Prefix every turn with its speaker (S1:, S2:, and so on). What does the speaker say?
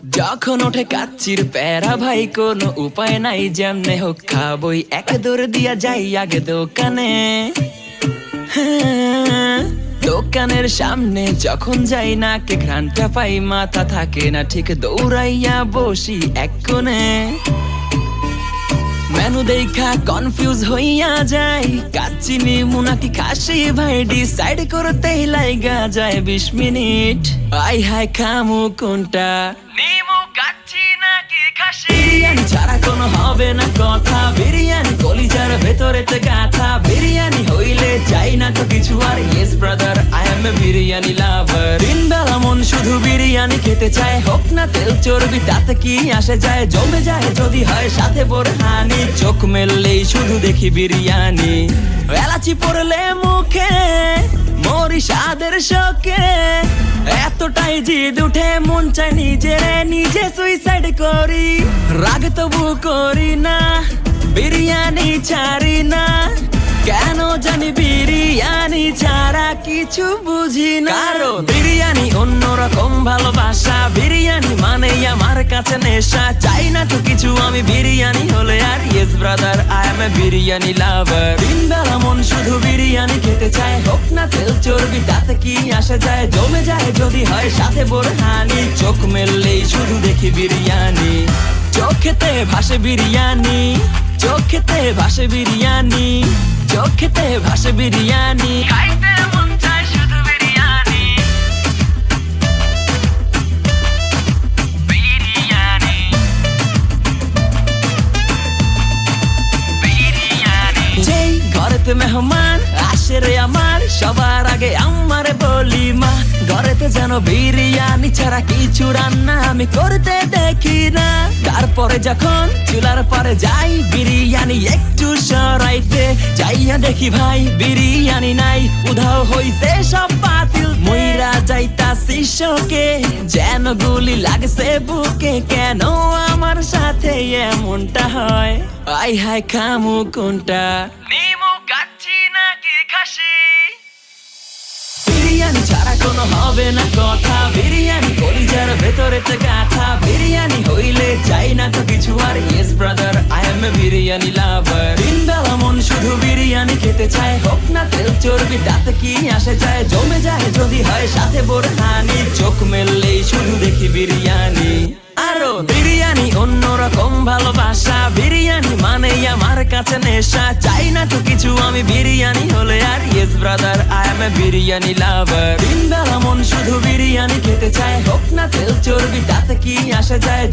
S1: যখন ওঠে কাচ্চির প্যারা ভাই কোনো উপায় নাই, যেমনে হোক খাবই, এক দৌড় দিয়া যাই আগে দোকানে। হ্যাঁ, দোকানের সামনে যখন যাই নাকে ঘ্রাণটা পাই, মাথা থাকে না ঠিক, দৌড়াইয়া বসি এক কোণে। মেনু দেখা কনফিউজ হইয়া যাই, কাচ্চি নিমু নাকি খাসি ভাই ডিসাইড করতেই লাইগা যায় 20 মিনিট। আই হাই খামু কোনটা, নিমু কাচ্চি নাকি খাসি? বিরিয়ানি ছাড়া কোনো হবে না কথা, বিরিয়ানি কলিজার ভেতরেতে গাথা, বিরিয়ানি হইলে চাই না তো কিছু আর। Yes brother, I M A biryani লাভার। দিন বেলা মন শুধু বিরিয়ানি খেতে চায়, হোক না তেল চর্বি তাতে কি আসে যায়, জমে যায় যদি হয় সাথে বোরহানি। চোখ মেললেই শুধু দেখি বিরিয়ানি, এলাচি পড়লে মুখে মরি স্বাদের শোকে। এতটাই জিদ উঠে মন চাই নিজে সুইসাইড করি, রাগ তবু করি না, বিরিয়ানি ছাড়ি না। কেন জানি বিরিয়ানি ছাড়া কিছু বুঝি না, কারণ বিরিয়ানি অন্যরকম ভালোবাসা, বিরিয়ানি মানেই আমার কাছে নেশা। চাই না তো কিছু আমি বিরিয়ানি হলে আর। Yes brother, I M A biryani লাভার। দিন বেলা মন শুধু বিরিয়ানি খেতে চায়, হোক না তেল চর্বি তাতে কি আসে যায়, জমে যায় যদি হয় সাথে বোরহানি। চোখ মেললেই শুধু দেখি বিরিয়ানি, চোখেতে ভাসে বিরিয়ানি, চোখেতে ভাসে বিরিয়ানি, চোখেতে ভাসে বিরিয়ানি। খাইতে মন চায় শুধু বিরিয়ানি, বিরিয়ানি, বিরিয়ানি। যেই ঘরেতে মেহমান আসে রে আমার, সবার আগে আমার বলি মা, ঘরেতে যেন বিরিয়ানি ছাড়া কিছু রান্না আমি করতে দেখি না। তারপরে যখন চুলার পরে যাই বিরিয়ানি একটু সরাইতে, যাইয়া দেখি ভাই বিরিয়ানি নাই, উধাও হইছে সব পাতিল। মইরা যাইতাছি শোকে, যেন গুলি লাগছে বুকে, কেন আমার সাথে এমনটা হয়? আই হাই খামু কোনটা, নিমু কাচ্চি নাকি খাসি? বিরিয়ানি ছাড়া কোনো হবে না কথা, বিরিয়ানি কলিজার ভেতরেতে গাথা, বিরিয়ানি হইলে চাই না তো কিছু আর। Yes brother, I M A biryani লাভার। দিন বেলা মন শুধু বিরিয়ানি খেতে চায়, হোক না তেল চর্বি তাতে কি আসে যায়, জমে যায় যদি হয় সাথে বোরহানি। চোখ মেললেই শুধু দেখি বিরিয়ানি, আরো বিরিয়ানি অন্যরকম ভালোবাসা, বিরিয়ানি মানেই আমার কাছে নেশা। চাই না তো কিছু আমি বিরিয়ানি হলে আর। Yes brother, I M A biryani লাভার। দিন বেলা মন শুধু বিরিয়ানি খেতে চায়, হোক না তেল চর্বি তাতে কি আসে যায়,